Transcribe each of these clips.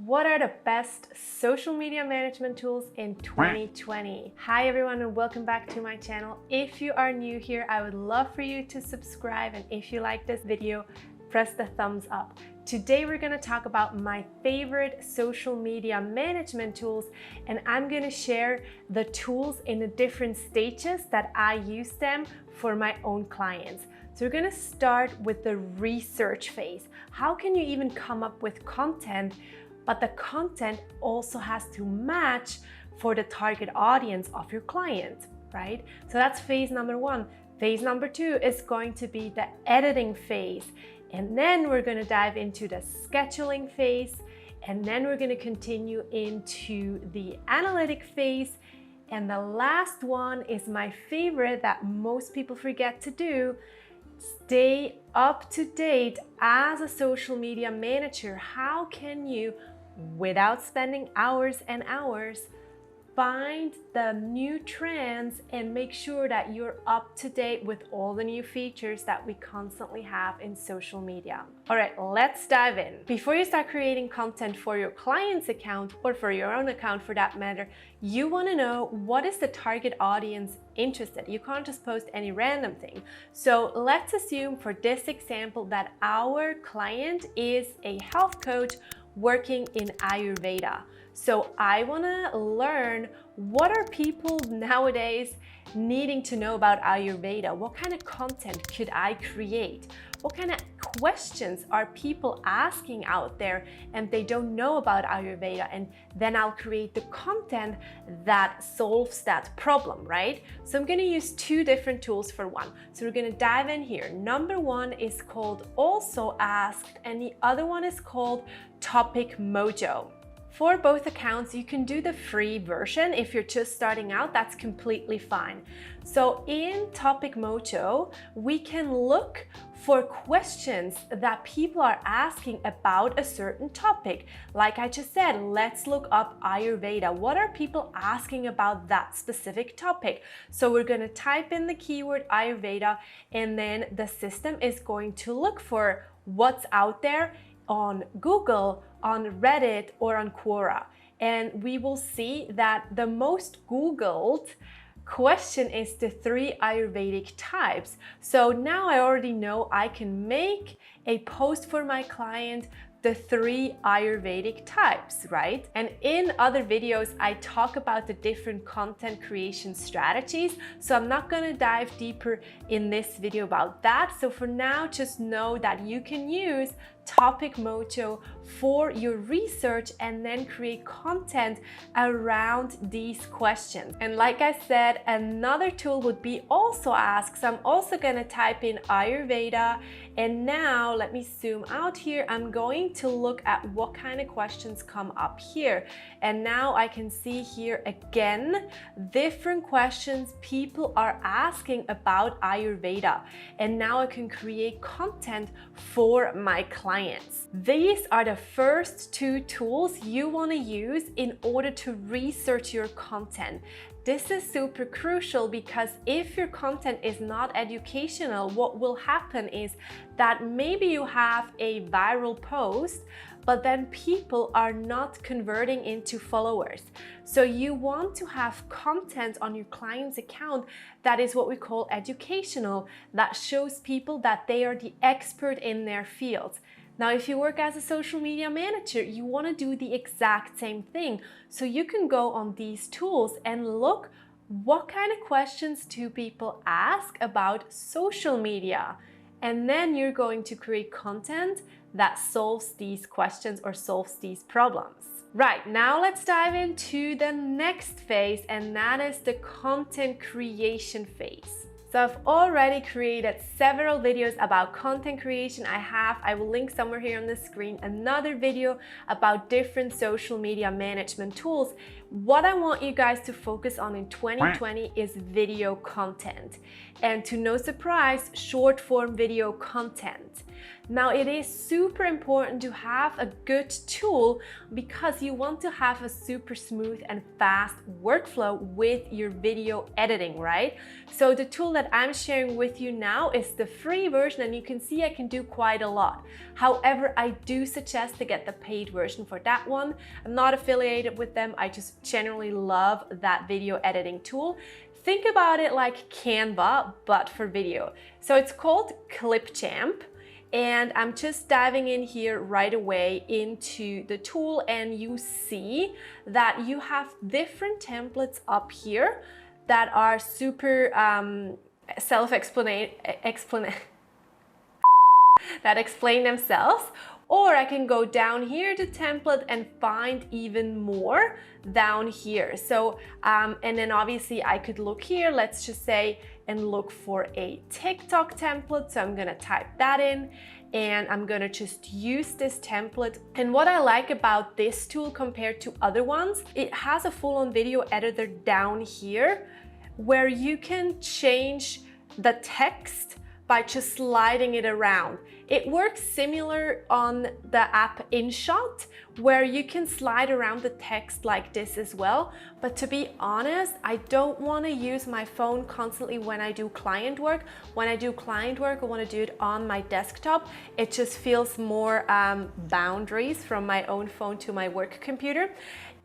What are the best social media management tools in 2020? Hi everyone and welcome back to my channel. If you are new here, I would love for you to subscribe, and if you like this video, press the thumbs up. Today we're going to talk about my favorite social media management tools, and I'm going to share the tools in the different stages that I use them for my own clients. So we're going to start with the research phase. How can you even come up with content, but the content also has to match for the target audience of your client, right? So that's phase number one. Phase number two is going to be the editing phase. And then we're going to dive into the scheduling phase. And then we're going to continue into the analytic phase. And the last one is my favorite that most people forget to do. Stay up to date as a social media manager. How can you, without spending hours and hours, find the new trends and make sure that you're up to date with all the new features that we constantly have in social media? All right, let's dive in. Before you start creating content for your client's account, or for your own account for that matter, you want to know what is the target audience interested. You can't just post any random thing. So let's assume for this example that our client is a health coach working in Ayurveda. So I want to learn, what are people nowadays needing to know about Ayurveda? What kind of content could I create? What kind of questions are people asking out there and they don't know about Ayurveda? And then I'll create the content that solves that problem, right? So I'm going to use two different tools for one. So we're going to dive in here. Number one is called Also Asked, and the other one is called Topic Mojo. For both accounts, you can do the free version. If you're just starting out, that's completely fine. So in Topic Mojo, we can look for questions that people are asking about a certain topic. Like I just said, let's look up Ayurveda. What are people asking about that specific topic? So we're going to type in the keyword Ayurveda, and then the system is going to look for what's out there on Google, on Reddit, or on Quora. And we will see that the most Googled question is the 3 Ayurvedic types. So now I already know I can make a post for my client, the 3 Ayurvedic types, right? And in other videos, I talk about the different content creation strategies. So I'm not gonna dive deeper in this video about that. So for now, just know that you can use Topic Mojo for your research and then create content around these questions. And like I said, another tool would be Also Ask. So I'm also gonna type in Ayurveda, and now let me zoom out here. I'm going to look at what kind of questions come up here. And now I can see here again, different questions people are asking about Ayurveda. And now I can create content for my clients. These are the first 2 tools you want to use in order to research your content. This is super crucial because if your content is not educational, what will happen is that maybe you have a viral post, but then people are not converting into followers. So you want to have content on your client's account that is what we call educational, that shows people that they are the expert in their field. Now, if you work as a social media manager, you want to do the exact same thing. So you can go on these tools and look, what kind of questions do people ask about social media? And then you're going to create content that solves these questions or solves these problems. Right, now let's dive into the next phase, and that is the content creation phase. So I've already created several videos about content creation. I will link somewhere here on the screen another video about different social media management tools. What I want you guys to focus on in 2020 is video content. And to no surprise, short form video content. Now, it is super important to have a good tool because you want to have a super smooth and fast workflow with your video editing, right? So the tool that I'm sharing with you now is the free version, and you can see I can do quite a lot. However, I do suggest to get the paid version for that one. I'm not affiliated with them. I just generally love that video editing tool. Think about it like Canva, but for video. So it's called Clipchamp. And I'm just diving in here right away into the tool, and you see that you have different templates up here that are super that explain themselves. Or I can go down here to template and find even more down here. So, and then obviously I could look here, let's just say, and look for a TikTok template. So I'm gonna type that in and I'm gonna just use this template. And what I like about this tool compared to other ones, it has a full-on video editor down here where you can change the text by just sliding it around. It works similar on the app InShot, where you can slide around the text like this as well. But to be honest, I don't want to use my phone constantly when I do client work. When I do client work, I want to do it on my desktop. It just feels more boundaries from my own phone to my work computer.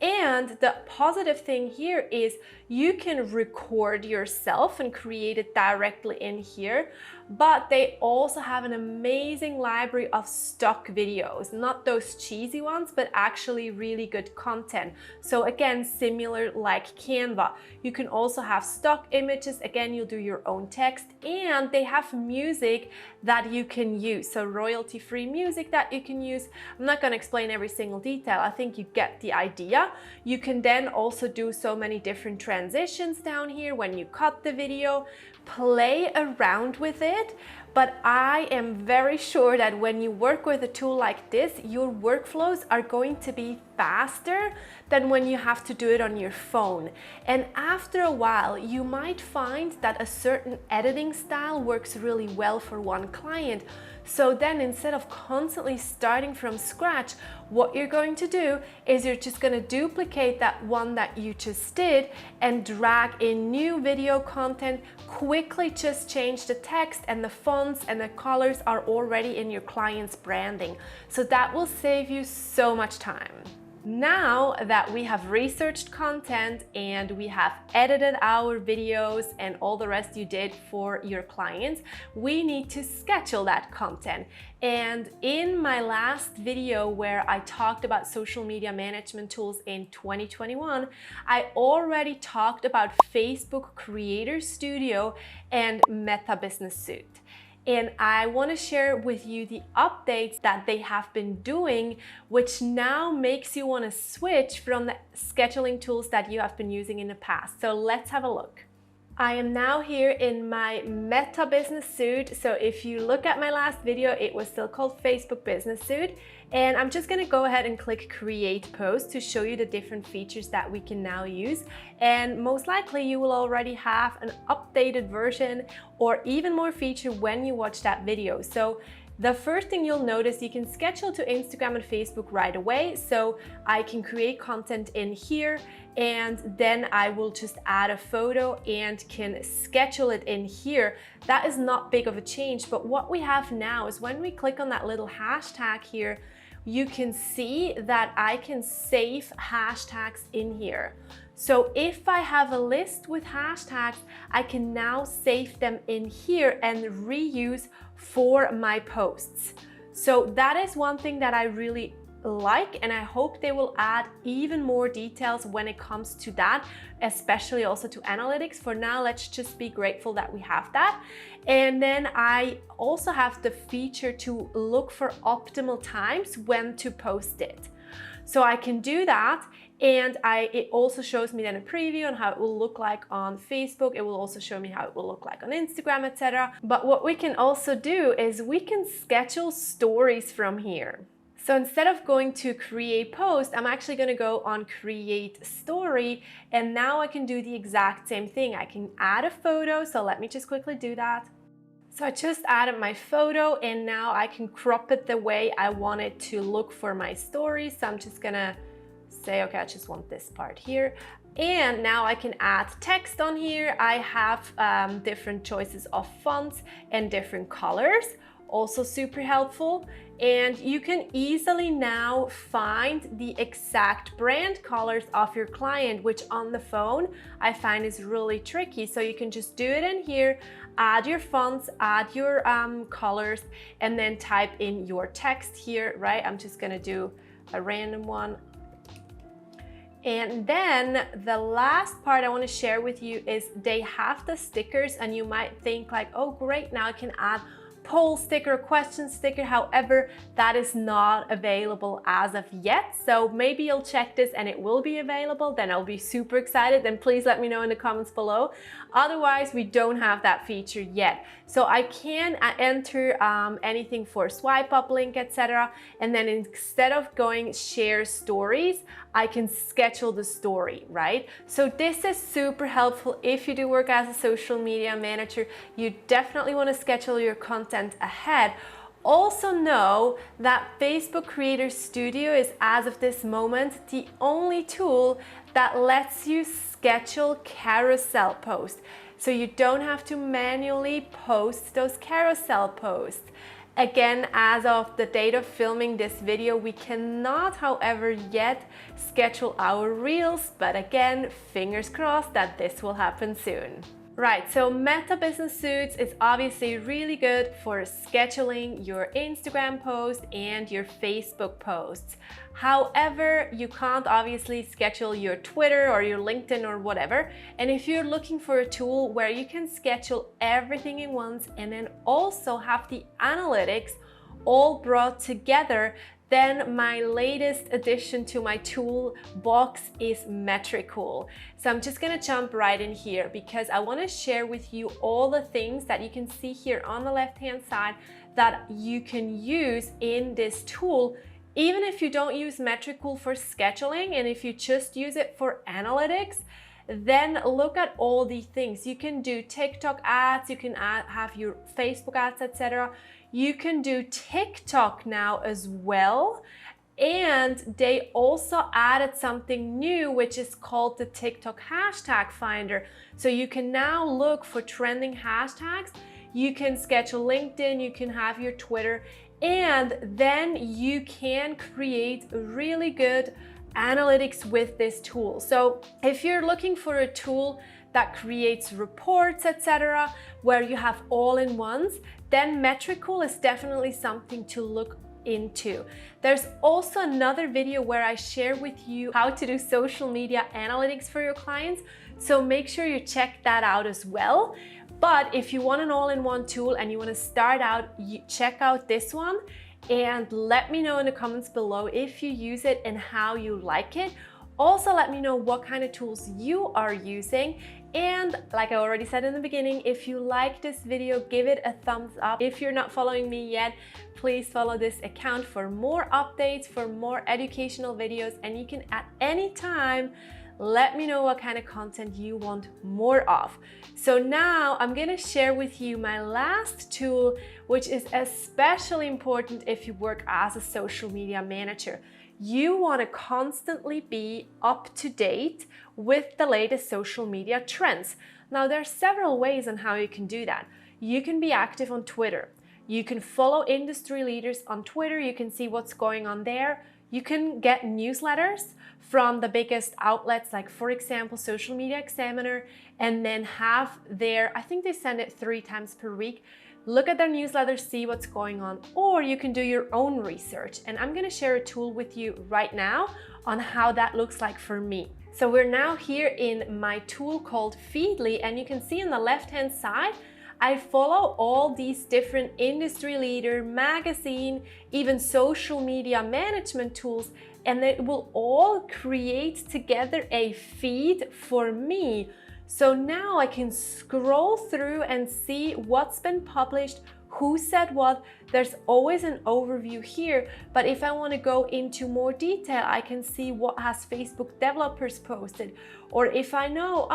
And the positive thing here is you can record yourself and create it directly in here, but they also have an amazing library of stock videos, not those cheesy ones, but actually really good content. So again, similar like Canva. You can also have stock images. Again, you'll do your own text, and they have music that you can use. So royalty-free music that you can use. I'm not going to explain every single detail. I think you get the idea. You can then also do so many different transitions down here when you cut the video, play around with it. But I am very sure that when you work with a tool like this, your workflows are going to be faster than when you have to do it on your phone. And after a while, you might find that a certain editing style works really well for one client. So then instead of constantly starting from scratch, what you're going to do is you're just going to duplicate that one that you just did and drag in new video content, quickly just change the text, and the fonts and the colors are already in your client's branding. So that will save you so much time. Now that we have researched content and we have edited our videos and all the rest you did for your clients, we need to schedule that content. And in my last video where I talked about social media management tools in 2021, I already talked about Facebook Creator Studio and Meta Business Suite. And I want to share with you the updates that they have been doing, which now makes you want to switch from the scheduling tools that you have been using in the past. So let's have a look. I am now here in my Meta Business Suite. So if you look at my last video, it was still called Facebook Business Suite. And I'm just gonna go ahead and click Create Post to show you the different features that we can now use. And most likely you will already have an updated version or even more feature when you watch that video. So the first thing you'll notice, you can schedule to Instagram and Facebook right away. So I can create content in here, and then I will just add a photo and can schedule it in here. That is not big of a change, but what we have now is when we click on that little hashtag here, you can see that I can save hashtags in here. So if I have a list with hashtags, I can now save them in here and reuse for my posts. So that is one thing that I really like, and I hope they will add even more details when it comes to that, especially also to analytics. For now, let's just be grateful that we have that. And then I also have the feature to look for optimal times when to post it. So I can do that, and it also shows me then a preview on how it will look like on Facebook. It will also show me how it will look like on Instagram, etc. But what we can also do is we can schedule stories from here. So instead of going to create post, I'm actually going to go on create story, and now I can do the exact same thing. I can add a photo. So let me just quickly do that. So I just added my photo and now I can crop it the way I want it to look for my story. So I'm just gonna say, okay, I just want this part here. And now I can add text on here. I have different choices of fonts and different colors, also super helpful. And you can easily now find the exact brand colors of your client, which on the phone I find is really tricky. So you can just do it in here, add your fonts, add your colors, and then type in your text here, right? I'm just gonna do a random one. And then the last part I want to share with you is they have the stickers, and you might think like, oh great, now I can add poll sticker, question sticker. However, that is not available as of yet. So maybe you'll check this and it will be available. Then I'll be super excited. Then please let me know in the comments below. Otherwise, we don't have that feature yet. So I can enter anything for swipe up link, etc. And then instead of going share stories, I can schedule the story, right? So this is super helpful if you do work as a social media manager. You definitely want to schedule your content ahead. Also know that Facebook Creator Studio is, as of this moment, the only tool that lets you schedule carousel posts. So you don't have to manually post those carousel posts. Again, as of the date of filming this video, we cannot, however, yet schedule our reels, but again, fingers crossed that this will happen soon. Right, so Meta Business Suits is obviously really good for scheduling your Instagram post and your Facebook posts. However, you can't obviously schedule your Twitter or your LinkedIn or whatever. And if you're looking for a tool where you can schedule everything in once and then also have the analytics all brought together, then my latest addition to my toolbox is Metricool. So I'm just gonna jump right in here because I wanna share with you all the things that you can see here on the left-hand side that you can use in this tool, even if you don't use Metricool for scheduling and if you just use it for analytics. Then look at all these things. You can do TikTok ads, you can have your Facebook ads, etc. You can do TikTok now as well. And they also added something new, which is called the TikTok hashtag finder. So you can now look for trending hashtags. You can schedule LinkedIn, you can have your Twitter, and then you can create really good analytics with this tool. So if you're looking for a tool that creates reports, etc., where you have all-in-ones, then Metricool is definitely something to look into. There's also another video where I share with you how to do social media analytics for your clients, so make sure you check that out as well. But if you want an all-in-one tool and you want to start out, check out this one and let me know in the comments below if you use it and how you like it. Also, let me know what kind of tools you are using. And like I already said in the beginning, if you like this video, give it a thumbs up. If you're not following me yet, please follow this account for more updates, for more educational videos, and you can at any time let me know what kind of content you want more of. So now I'm gonna share with you my last tool, which is especially important if you work as a social media manager. You want to constantly be up to date with the latest social media trends. Now, there are several ways on how you can do that. You can be active on Twitter. You can follow industry leaders on Twitter. You can see what's going on there. You can get newsletters from the biggest outlets, like for example, Social Media Examiner, and then have their, I think they send it 3 times per week. Look at their newsletter, see what's going on, or you can do your own research. And I'm gonna share a tool with you right now on how that looks like for me. So we're now here in my tool called Feedly, and you can see on the left-hand side, I follow all these different industry leader, magazine, even social media management tools, and it will all create together a feed for me. So now I can scroll through and see what's been published, who said what. There's always an overview here, but if I want to go into more detail, I can see what has Facebook developers posted. Or if I know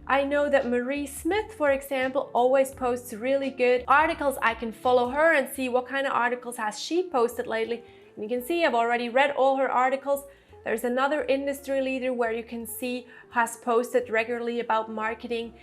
I know that Marie Smith, for example, always posts really good articles. I can follow her and see what kind of articles has she posted lately. And you can see I've already read all her articles. There's another industry leader where you can see has posted regularly about marketing.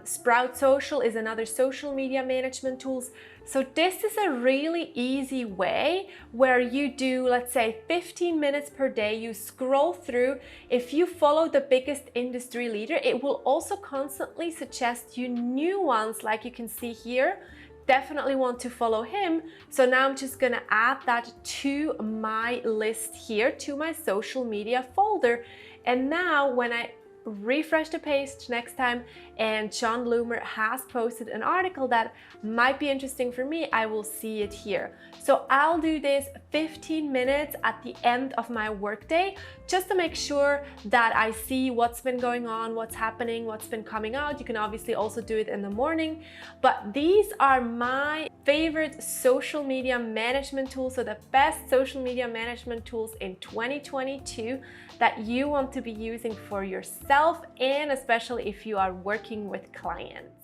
Sprout Social is another social media management tools. So this is a really easy way where you do, let's say, 15 minutes per day. You scroll through. If you follow the biggest industry leader, it will also constantly suggest you new ones, like you can see here. Definitely want to follow him. So now I'm just gonna add that to my list here, to my social media folder. And now when I refresh the page next time and John Loomer has posted an article that might be interesting for me, I will see it here. So I'll do this 15 minutes at the end of my workday just to make sure that I see what's been going on, what's happening, what's been coming out. You can obviously also do it in the morning, but these are my favorite social media management tools. So the best social media management tools in 2022 that you want to be using for yourself, and especially if you are working with clients.